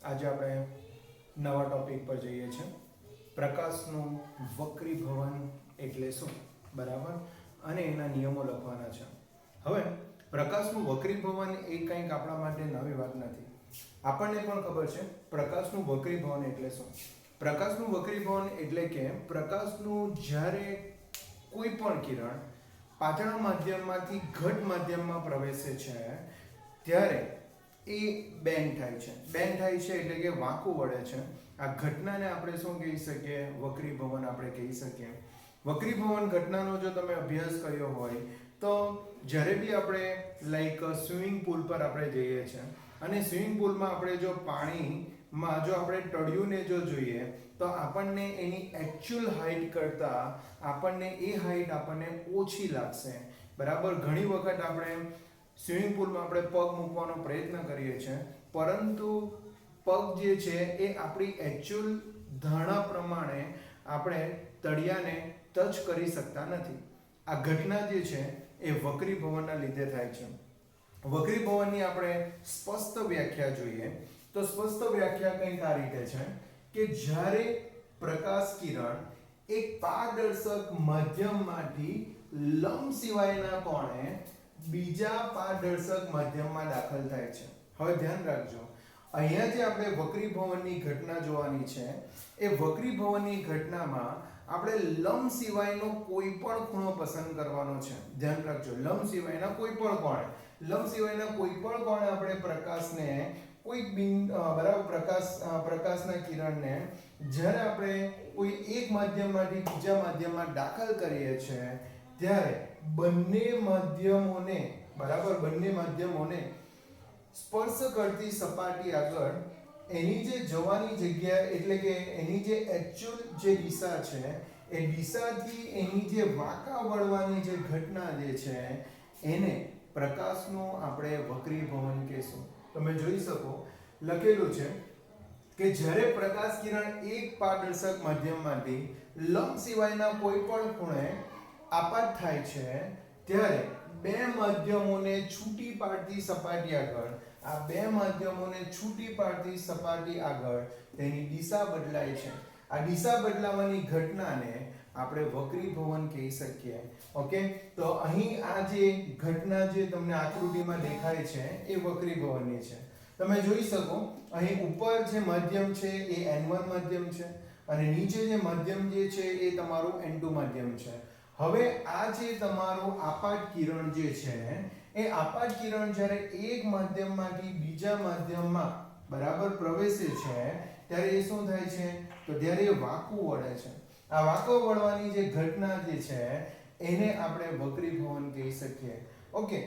આજે આપણે નવા ટોપિક પર જઈએ છીએ. પ્રકાશનું વક્રીભવન એટલે શું, બરાબર, અને એના નિયમો લખવાના છે. હવે પ્રકાશનું વક્રીભવન એ કંઈક આપણા માટે નવી વાત નથી. આપણને પણ ખબર છે પ્રકાશનું વક્રીભવન એટલે શું. પ્રકાશનું વક્રીભવન એટલે કે પ્રકાશનું જ્યારે કોઈ પણ કિરણ પાતળા માધ્યમમાંથી ઘટ માધ્યમમાં પ્રવેશે છે ત્યારે એ બેન્ડ થાય છે. બેન્ડ થાય છે એટલે કે વાંકું વળે છે. આ ઘટનાને આપણે શું કહી શકીએ? વક્રીભવન આપણે કહી શકીએ. વક્રીભવન ઘટનાનો જો તમે અભ્યાસ કર્યો હોય તો જ્યારે બી આપણે લાઈક સ્વિમિંગ પુલ પર આપણે જઈએ છીએ અને સ્વિમિંગ પુલમાં આપણે જો પાણીમાં જો આપણે તળિયુંને જો જોઈએ તો આપણને એની એકચ્યુઅલ હાઈટ કરતાં આપણને એ હાઈટ આપણને ઓછી લાગશે, બરાબર. ઘણી વખત આપણે સ્વિમિંગ પુલમાં આપણે પગ મૂકવાનો પ્રયત્ન કરીએ છીએ, પરંતુ પગ જે છે એ આપણી એકચ્યુઅલ ધારણા પ્રમાણે આપણે તળિયાને ટચ કરી શકતા નથી. આ ઘટના જે છે એ વક્રીભવનના લીધે થાય છે. વક્રીભવનની આપણે સ્પષ્ટ વ્યાખ્યા જોઈએ તો સ્પષ્ટ વ્યાખ્યા કંઈક આ રીતે છે કે જ્યારે પ્રકાશ કિરણ એક પારદર્શક માધ્યમમાંથી લંબ સિવાયના કોણે બીજા પારદર્શક માધ્યમમાં દાખલ થાય છે. હવે ધ્યાન રાખજો, અહીંયા જે આપણે વક્રીભવનની ઘટના જોવાની છે એ વક્રીભવનની ઘટનામાં આપણે લંબ સિવાયનો કોઈ પણ ખૂણો પસંદ કરવાનો છે. ધ્યાન રાખજો, લંબ સિવાયના કોઈ પણ કોણે, લંબ સિવાયના કોઈ પણ કોણે આપણે પ્રકાશને કોઈ બરાબર પ્રકાશના કિરણને જ્યારે આપણે કોઈ એક માધ્યમમાંથી બીજા માધ્યમમાં દાખલ કરીએ છીએ ત્યારે બંને માધ્યમોને, બરાબર, બંને માધ્યમોને સ્પર્શ કરતી સપાટી આગળ એની જે જવાની જગ્યા એટલે કે એની જે એકચ્યુઅલ જે દિશા છે એ દિશાથી એની જે વાંકા વળવાની જે ઘટના જે છે એને પ્રકાશનું આપણે વક્રીભવન કહેશું. તમે જોઈ શકો લખેલું છે કે જ્યારે પ્રકાશ કિરણ એક પારદર્શક માધ્યમમાંથી લંબ સિવાયના કોઈ પણ ખૂણે આપાત થાય છે ત્યારે બે માધ્યમોને છૂટી પાડતી સપાટી આગળ, આ બે માધ્યમોને છૂટી પાડતી સપાટી આગળ તેની દિશા બદલાય છે. આ દિશા બદલાવાની ઘટનાને આપણે વક્રીભવન કહી શકીએ. ઓકે, તો અહીં આ જે ઘટના જે તમને આકૃતિમાં દેખાય છે એ વક્રીભવનની છે. તમે જોઈ શકો અહીં ઉપર જે માધ્યમ છે એ n1 માધ્યમ છે અને નીચે જે માધ્યમ જે છે એ તમારું n2 માધ્યમ છે. હવે આ જે તમારું આપાત કિરણ જે છે એ આપાત કિરણ જ્યારે એક માધ્યમમાંથી બીજા માધ્યમમાં, બરાબર, પ્રવેશે છે ત્યારે એ શું થાય છે તો ત્યારે એ વાંકું વળે છે. આ વાંકો વળવાની જે ઘટના જે છે એને આપણે વક્રીભવન કહી શકીએ. ઓકે,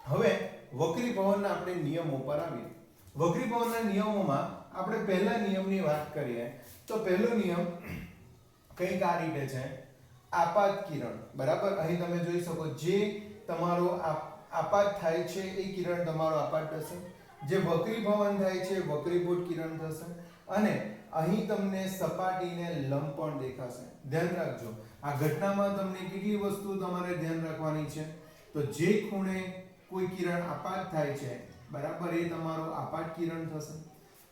હવે વક્રીભવનના આપણે નિયમો પર આવીએ. વક્રીભવનના નિયમોમાં આપણે પહેલા નિયમની વાત કરીએ તો પહેલો નિયમ કંઈક આ રીતે છે. આપાત કિરણ, બરાબર, અહીં તમે જોઈ શકો જે તમારો આપાત થાય છે એ કિરણ તમારો આપાત થશે, જે વક્રીભવન થાય છે વક્રીભૂત કિરણ થશે અને અહીં તમને સપાટીને લંબ પણ દેખાશે. ધ્યાન રાખજો, આ ઘટનામાં તમને કેટલી વસ્તુ તમારે ધ્યાન રાખવાની છે તો જે ખૂણે કોઈ કિરણ આપાત થાય છે, બરાબર, એ તમારો આપાત કિરણ થશે.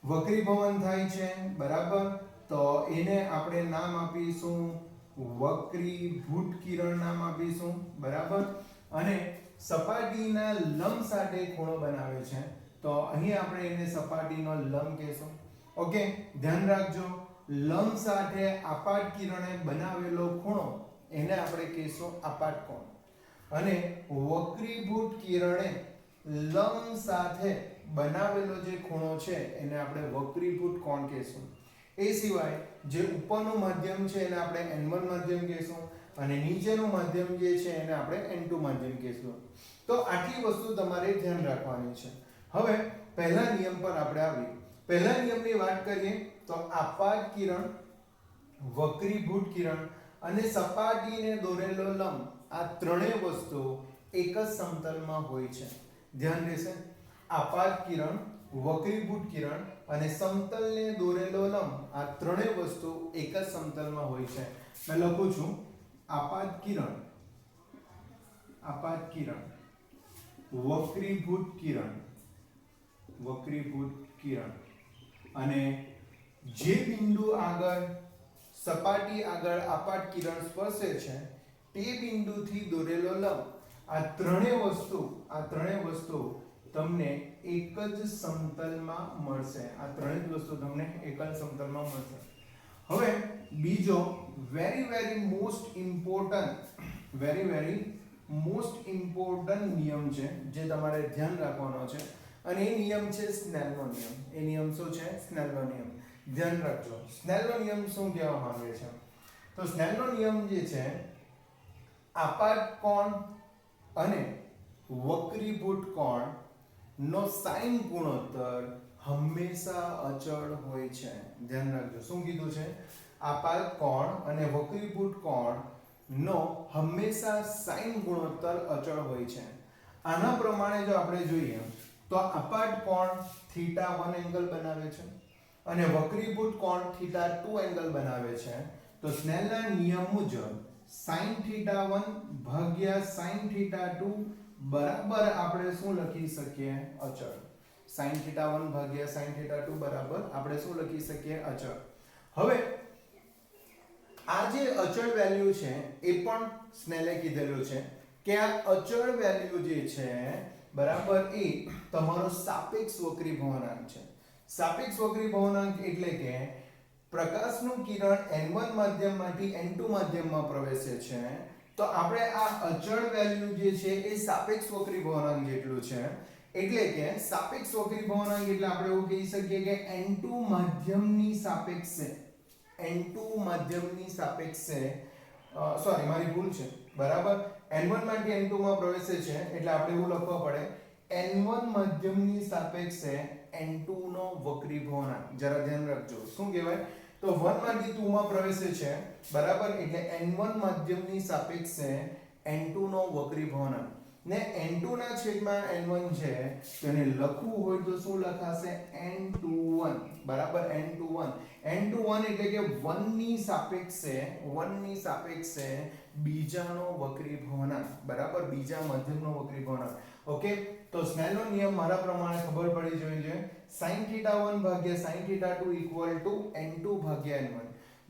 વક્રીભવન થાય છે, બરાબર, તો એને આપણે નામ આપીશું વક્રીભૂત કિરણ નામ આપીશું, બરાબર. અને સપાટીના લંબ સાથે ખૂણો બનાવે છે તો અહીં આપણે એને સપાટીનો લંબ કહેશું. ઓકે, ધ્યાન રાખજો, લંબ સાથે આપાત કિરણે બનાવેલો ખૂણો એને આપણે કહીશું આપાત કોણ અને વક્રીભૂત કિરણે લંબ સાથે બનાવેલો જે ખૂણો છે એને આપણે વક્રીભૂત કોણ કહીશું. એ સિવાય જે ઉપરનું માધ્યમ છે એને આપણે n1 માધ્યમ કહીશું અને નીચેનું માધ્યમ જે છે એને આપણે n2 માધ્યમ કહીશું. તો આટલી વસ્તુ તમારે ધ્યાન રાખવાની છે. હવે પહેલા નિયમ પર આપણે આવીએ. પહેલા નિયમની વાત કરીએ તો આપાત કિરણ, વક્રીભૂત કિરણ અને સપાટીને દોરેલો લંબ આ ત્રણેય વસ્તુ એક જ સમતલમાં હોય છે. ધ્યાન રહેશે, આપાત કિરણ, વક્રીભૂત કિરણ અને સમતલને દોરેલો લંબ આ ત્રણેય વસ્તુ એક જ સમતલમાં હોય છે. મેં લખું છું આપાત કિરણ, આપાત કિરણ, વક્રીભૂત કિરણ, વક્રીભૂત કિરણ અને જે બિંદુ આગળ સપાટી આગળ આપાત કિરણ સ્પર્શે છે તે બિંદુથી દોરેલો લંબ, આ ત્રણેય વસ્તુ તમને એક જ સમતલમાં મળશે. આ ત્રણેય વસ્તુ તમને એક જ સમતલમાં મળશે. હવે બીજો વેરી મોસ્ટ ઇમ્પોર્ટન્ટ નિયમ છે જે તમારે ધ્યાન રાખવાનો છે, અને એ નિયમ છે સ્નેલનો નિયમ. એ નિયમ શું છે? સ્નેલનો નિયમ. ધ્યાન રાખજો. સ્નેલનો નિયમ શું કહેવા માંગે છે? તો સ્નેલનો નિયમ જે છે, આપાત કોણ અને વક્રીભૂત કોણ નો સાઇન ગુણોત્તર હંમેશા અચળ હોય છે. ધ્યાન રાખજો. શું કીધું છે? આપાત કોણ અને વક્રીભૂત કોણ નો હંમેશા સાઇન ગુણોત્તર અચળ હોય છે. આના પ્રમાણે જો આપણે જોઈએ તો આપાત કોણ θ1 એંગલ બનાવે છે અને વક્રીભૂત કોણ θ2 એંગલ બનાવે છે. તો સ્નેલના નિયમ મુજબ sin θ1 ભાગ્યા sin θ2 બરાબર આપણે શું લખી શકીએ? અચળ. sin θ1 ભાગ્યા sin θ2 બરાબર આપણે શું લખી શકીએ? અચળ. હવે આ જે અચળ વેલ્યુ છે એ પણ સ્નેલે કીધેલું છે કે આ અચળ વેલ્યુ જે છે બરાબર એ તમારો સાપેક્ષ વક્રીભવનાંક છે. સાપેક્ષ વક્રીભવનાંક એટલે કે પ્રકાશનું કિરણ n1 માધ્યમમાંથી n2 માધ્યમમાં પ્રવેશે છે તો આપણે આ અચળ વેલ્યુ જે છે એ સાપેક્ષ વક્રીભવનાંક જેટલું છે. એટલે કે સાપેક્ષ વક્રીભવનાંક એટલે આપણે એવું કહી શકીએ કે n2 માધ્યમની સાપેક્ષે સોરી મારી ભૂલ છે બરાબર. n1 માંથી n2 માં પ્રવેશે છે એટલે આપણે એવું લખવા પડે n1 માધ્યમની સાપેક્ષે n2 નો વક્રીભવનાંક. જરા ધ્યાન રાખજો. શું કહેવાય? તો 1 માંથી 2 માં પ્રવેશે છે બરાબર, એટલે n1 માધ્યમની સાપેક્ષે n2 નો વક્રીભવનાંક ને n2 ના છેદમાં n1 છે તો એને લખવું હોય તો શું લખાશે? n21 બરાબર. n21 એટલે કે 1 ની સાપેક્ષે બીજાનો વક્રીભવનાંક બરાબર, બીજા મધ્યમનો વક્રીભવનાંક. ઓકે, તો સ્નેલનો નિયમ મારા પ્રમાણે ખબર પડી જોઈએ. sin θ1 ભાગ્યા sin θ2 n2 ભાગ્યા n1.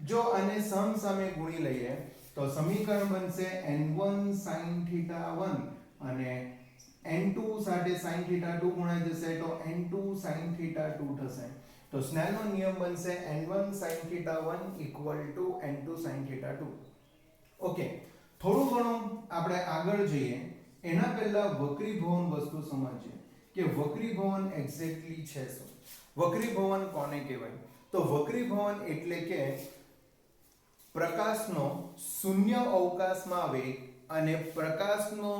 જો આને સામે ગુણી લઈએ તો સમીકરણ બનશે n1 sin θ1 અને n2 સાથે sin θ2 ગુણાઈ જશે તો n2 sin θ2 થશે. તો સ્નેલનો નિયમ બનશે n1 sin θ1 n2 sin θ2. Okay, થોડું ઘણું આપણે આગળ જઈએ એના પહેલા વક્રીભવન વસ્તુ સમજીએ કે વક્રીભવન એક્ઝેક્ટલી છે શું? વક્રીભવન કોને કહેવાય? તો વક્રીભવન એટલે કે પ્રકાશનો શૂન્ય અવકાશમાં વેગ અને પ્રકાશનો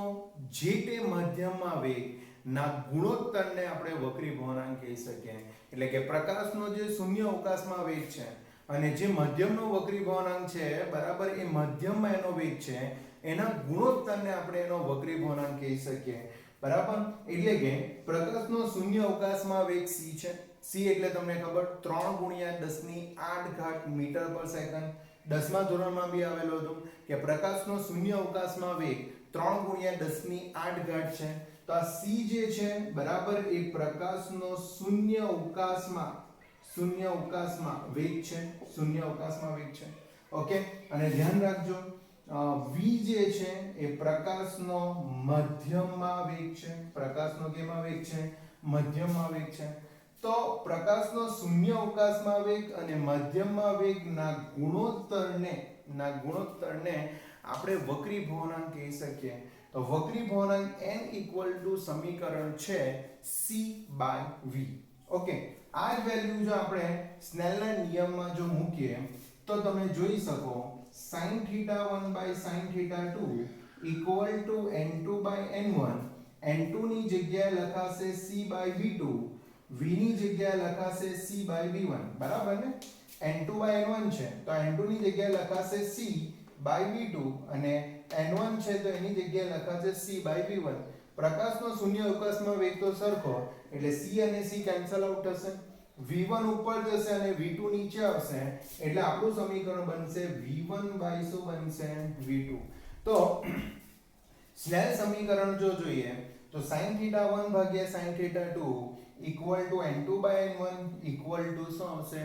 જે તે માધ્યમમાં વેગ ના ગુણોત્તરને આપણે વક્રીભવનાંક કહી શકીએ. એટલે કે પ્રકાશનો જે શૂન્ય અવકાશમાં વેગ છે અને જે મધ્યમનો વક્રીભવનાંક છે બરાબર, એ મધ્યમમાં એનો વેગ છે એના ગુણોત્તરને આપણે એનો વક્રીભવનાંક કહી શકીએ બરાબર. એટલે કે પ્રકાશનો શૂન્ય અવકાશમાં વેગ c છે. c એટલે તમને ખબર 3 × 10⁸ મીટર પર સેકન્ડ. 10મા ધોરણમાં બી આવેલું હતું કે પ્રકાશનો શૂન્ય અવકાશમાં વેગ 3 × 10⁸ છે. તો આ c જે છે બરાબર એ પ્રકાશનો શૂન્ય અવકાશમાં વેગ છે. ઓકે, અને ધ્યાન રાખજો v જે છે એ પ્રકાશનો મધ્યમમાં વેગ છે. પ્રકાશનો કેમાં વેગ છે? મધ્યમમાં વેગ છે. તો પ્રકાશનો શૂન્ય અવકાશમાં વેગ અને મધ્યમમાં વેગના ગુણોત્તરને આપણે વક્રીભવનાંક કહી શકીએ. તો વક્રીભવનાંક n સમીકરણ છે c/v. ઓકે, આ જ વેલ્યુ જો આપણે સ્નેલના નિયમમાં જો મૂકીએ તો તમે જોઈ શકો sin θ1 sin θ2 n2/n1. n2 ની જગ્યાએ લખાશે c/v2, v ની જગ્યાએ લખાશે c/v1 બરાબર ને. n2/n1 છે તો n2 ની જગ્યાએ લખાશે c/v2 અને n1 છે તો એની જગ્યાએ લખાશે c/v1. પ્રકાશનો શૂન્ય અવકાશમાં વેગ તો સરખો એટલે c અને c કેન્સલ આઉટ થશે. v1 ઉપર જશે અને v2 નીચે આવશે એટલે આપણું સમીકરણ બનશે v1 શું બનશે? v2. તો સ્નેલ સમીકરણ જો જોઈએ તો sin θ1 ભાગ્યા sin θ2 equal to n2 by n1 equal to શું આવશે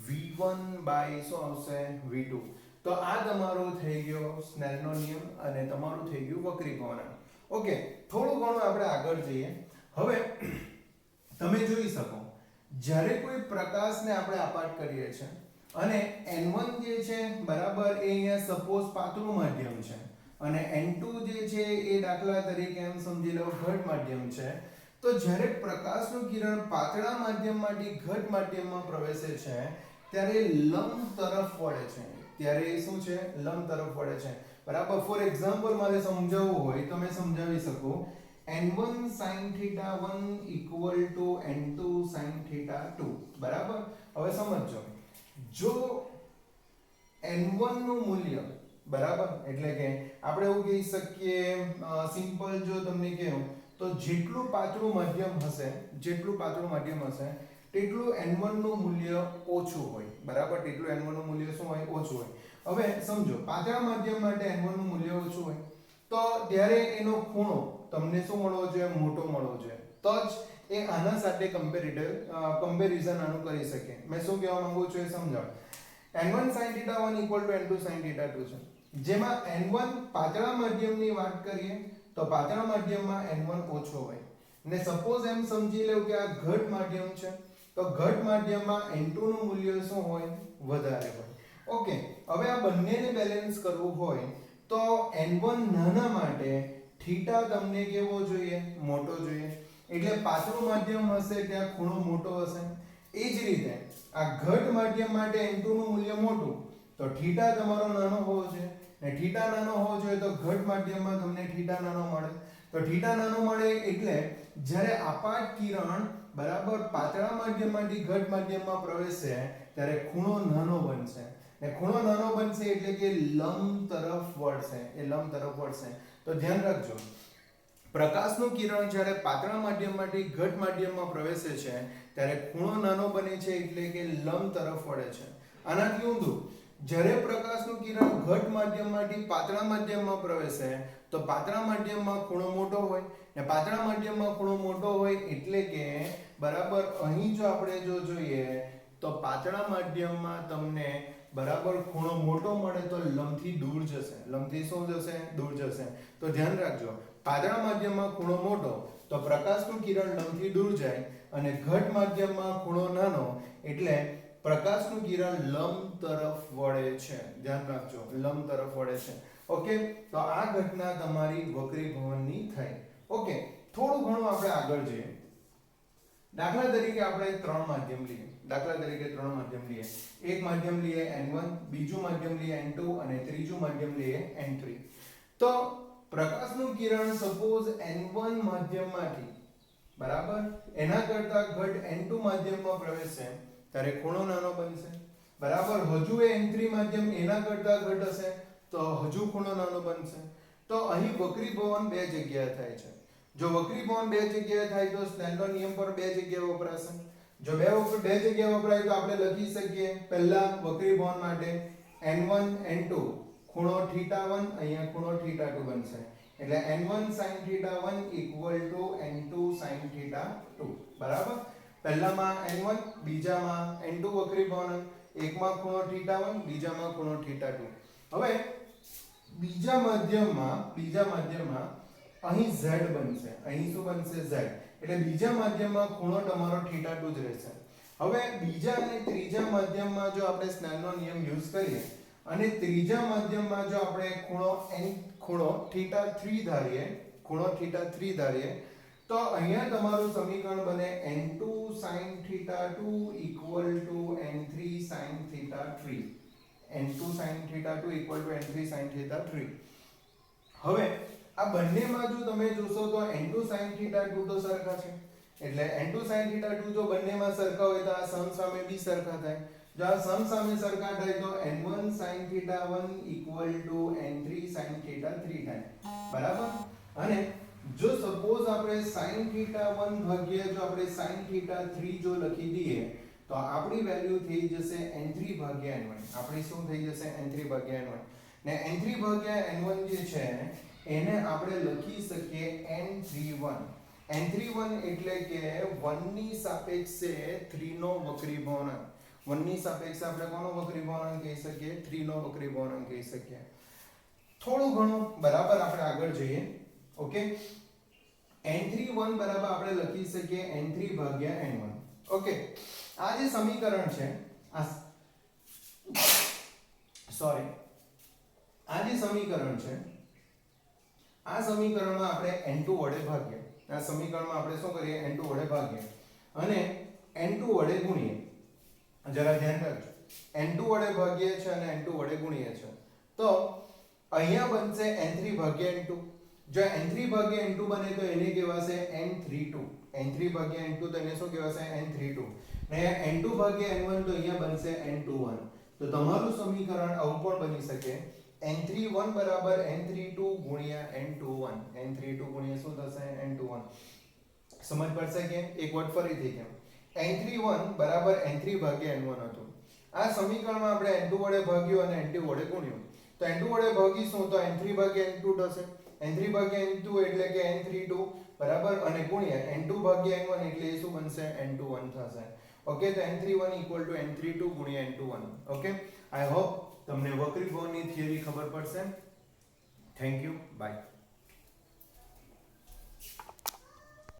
v1 બાય શું આવશે v2. તો આ તમારો થઈ ગયો સ્નેલનો નિયમ અને તમારું થઈ ગયું વક્રીભવન. ઓકે, થોડું ઘણું આપણે આગળ જઈએ. હવે તમે જોઈ શકો જ્યારે કોઈ પ્રકાશને આપણે આપાત કરીએ છીએ અને n1 જે છે બરાબર એ અહીંયા સપોઝ પાતળું માધ્યમ છે અને n2 જે છે એ દાખલા તરીકે એમ સમજી લો ઘટ માધ્યમ છે. તો જ્યારે પ્રકાશનું કિરણ પાતળા માધ્યમમાંથી ઘટ માધ્યમમાં પ્રવેશે છે ત્યારે લંબ તરફ વળે છે. ત્યારે શું છે? લંબ તરફ વળે છે. બરાબર. ફોર એક્ઝામ્પલ મારે સમજાવવું હોય તો મેં સમજાવી શકું n1 sin θ1 equal to n2 sin θ2. બરાબર. હવે સમજો, જો n1 નું મૂલ્ય બરાબર એટલે કે આપણે એવું કહી શકીએ સિમ્પલ જો તમને કહું તો જેટલું પાતળું માધ્યમ હશે તેટલું n1 નું મૂલ્ય ઓછું હોય. બરાબર. તેટલું n1 નું મૂલ્ય શું હોય? ઓછું હોય. હવે સમજો પાતળા માધ્યમ માટે n1 નું મૂલ્ય ઓછું હોય તો ત્યારે એનો ખૂણો તમને શું મળવો જોઈએ? મોટો મળવો જોઈએ. તો જ એ આના સાથે કમ્પેરિઝન આનું કરી શકે. મેં શું કહેવા માંગુ છું એ સમજાવો. n1 sin θ1 equal to n2 sin θ2 છે. જેમાં n1 પાતળા માધ્યમની વાત કરીએ તો પાતળા માધ્યમમાં n1 ઓછો હોય ને સપોઝ એમ સમજી લો કે આ ઘટ માધ્યમ છે તો ઘટ માધ્યમમાં n2 નું મૂલ્ય શું હોય? વધારે હોય. ઓકે, હવે આ બંનેને બેલેન્સ કરવું હોય તો n1 નાના માટે થીટા તમને કેવો જોઈએ? મોટો જોઈએ. એટલે પાતળું માધ્યમ હશે ત્યાં ખૂણો મોટો હશે. એ જ રીતે આ ઘટ માધ્યમ માટે n2 નું મૂલ્ય મોટું તો થીટા તમારો નાનો હોવો જોઈએ ને થીટા નાનો હોવો જોઈએ તો ઘટ માધ્યમમાં તમને થીટા નાનો મળે. તો થીટા નાનો મળે એટલે જ્યારે આપાત કિરણ બરાબર પાતળા માધ્યમમાંથી ઘટ માધ્યમમાં પ્રવેશે ત્યારે ખૂણો નાનો બનશે ને ખૂણો નાનો બનશે એટલે કે લંબ તરફ વળશે. એ લંબ તરફ વળશે. તો ધ્યાન રાખજો, પ્રકાશનું કિરણ જ્યારે પાતળા માધ્યમમાંથી ઘટ માધ્યમમાં પ્રવેશે છે ત્યારે ખૂણો નાનો બને છે એટલે કે લંબ તરફ વળે છે. આનાથી ઊંધું, જ્યારે પ્રકાશનું કિરણ ઘટ માધ્યમમાંથી પાતળા માધ્યમમાં પ્રવેશે તો પાતળા માધ્યમમાં ખૂણો મોટો હોય ને પાતળા માધ્યમમાં ખૂણો મોટો હોય એટલે કે બરાબર અહીં જો આપણે જો જોઈએ તો પાતળા માધ્યમમાં તમને બરાબર ખૂણો મોટો મળે તો લંબથી દૂર જશે. લંબથી શું જશે? દૂર જશે. તો ધ્યાન રાખજો, પાતળા માધ્યમમાં ખૂણો મોટો તો પ્રકાશનું કિરણ લંબથી દૂર જાય અને ઘટ માધ્યમમાં ખૂણો નાનો એટલે પ્રકાશનું કિરણ લંબ તરફ વળે છે. ધ્યાન રાખજો, લંબ તરફ વળે છે. ઓકે, તો આ ઘટના તમારી વક્રીભવનની થઈ. ઓકે, થોડું ઘણું આપણે આગળ જઈએ. દાખલા તરીકે આપણે ત્રણ માધ્યમ લઈએ. એક માધ્યમ લઈએ n1, બીજું માધ્યમ લઈએ n2 અને ત્રીજું માધ્યમ લઈએ n3. તો પ્રકાશનું કિરણ સપોઝ n1 માધ્યમમાંથી બરાબર એના કરતા ઘટ n2 માધ્યમમાં પ્રવેશે ત્યારે ખૂણો નાનો બનશે. બરાબર. હજુ એ n3 માધ્યમ એના કરતા ઘટ હશે તો હજુ ખૂણો નાનો બનશે. તો અહીં વક્રીભવન બે જગ્યાએ થાય છે. જો વક્રીભવન બે જગ્યાએ થાય તો સ્નેલનો નિયમ પર બે જગ્યાએ વપરાશે. જો બે જગ્યાએ વપરાય તો આપણે લખી શકીએ પહેલા વક્રીભવન માટે n1 n2 ખૂણો θ1 અહીંયા ખૂણો θ2 બનશે. એટલે n1 sin θ1 equal to n2 sin θ2. બરાબર. પહેલામાં n1 બીજામાં n2 વક્રીભવન, એકમાં ખૂણો θ1 બીજામાં ખૂણો θ2. હવે બીજા માધ્યમમાં અહીં z બનશે. અહીં શું બનશે? z. એટલે બીજા માધ્યમમાં ખૂણો તમારો θ2 જ રહેશે. હવે બીજા અને ત્રીજા માધ્યમમાં જો આપણે સ્નેલનો નિયમ યુઝ કરીએ અને ત્રીજા માધ્યમમાં જો આપણે ખૂણો θ3 ધારીએ તો અહીંયા તમારું સમીકરણ બને n2 sin θ2 equal to n3 sin θ3. n2 sin θ2 equal to n3 sin θ3. હવે આ બંનેમાં જો તમે જોશો તો n2 sin θ2 તો સરખા છે. એટલે n2 sin θ2 જો બંનેમાં સરખા હોય તો આ સમસામે બી સરખા થાય. જો આ સમસામે સરખા થાય તો n1 sin θ1 equal to n3 sin θ3 થાય. બરાબર. અને જો સપોઝ આપણે sin θ1 ભાગ્યા જો આપણે sin θ3 જો લખી દઈએ તો આપણી વેલ્યુ થઈ જશે n3 ભાગ્યા n1. આપણી શું થઈ જશે? n3 ભાગ્યા n1. ને n3 ભાગ્યા n1 જે છે એને આપણે લખી શકીએ n31. n31 એટલે કે 1 ની સાપેક્ષે 3 નો વક્રી ભવનાંક 1 ની સાપેક્ષે આપણે કોનો વક્રી ભવનાંક કહી શકીએ 3 નો વક્રી ભવનાંક કહી શકીએ થોડું ઘણું બરાબર આપણે આગળ જઈએ ઓકે n31 બરાબર આપણે લખી શકીએ n3 ભાગ્યા n1 ઓકે આ જે સમીકરણ છે આ સોરી આ જે સમીકરણ છે આ સમીકરણમાં આપણે n2 વડે ભાગીએ આ સમીકરણમાં આપણે શું કરીએ n2 વડે ભાગીએ અને n2 વડે ગુણીએ જરા ધ્યાન રાખજો n2 વડે ભાગીએ છે અને n2 વડે ગુણીએ છે તો અહીંયા બનશે n3 ભાગ્યા n2 જો n3 ભાગ્યા n2 બને તો એને કહેવાશે n32 n3 ભાગ્યા n2 તો એને શું કહેવાશે n32 ને n2 ભાગ્યા n1 તો અહીંયા બનશે n21 તો તમારું સમીકરણ આવું પણ બની શકે n31 બરાબર n32 ગુણ્યા n21 n32 ગુણ્યા શું થશે n21 સમજ પડશે કે એક વખત ફરીથી કેમ n31 બરાબર n3 ભાગ્યા n1 હતું આ સમીકરણમાં આપણે n2 વડે ભાગ્યું અને n2 વડે ગુણ્યું તો n2 વડે ભાગીશું તો n3 ભાગ્યા n2 થશે n3 ભાગ્યા n2 એટલે કે n32 બરાબર અને ગુણ્યા n2 ભાગ્યા n1 એટલે એ શું બનશે n21 થશે ઓકે તો n31 n32 ગુણ્યા n21 ઓકે આઈ હોપ તમને વક્રીભવનની થિયરી ખબર પડશે થેન્ક યુ બાય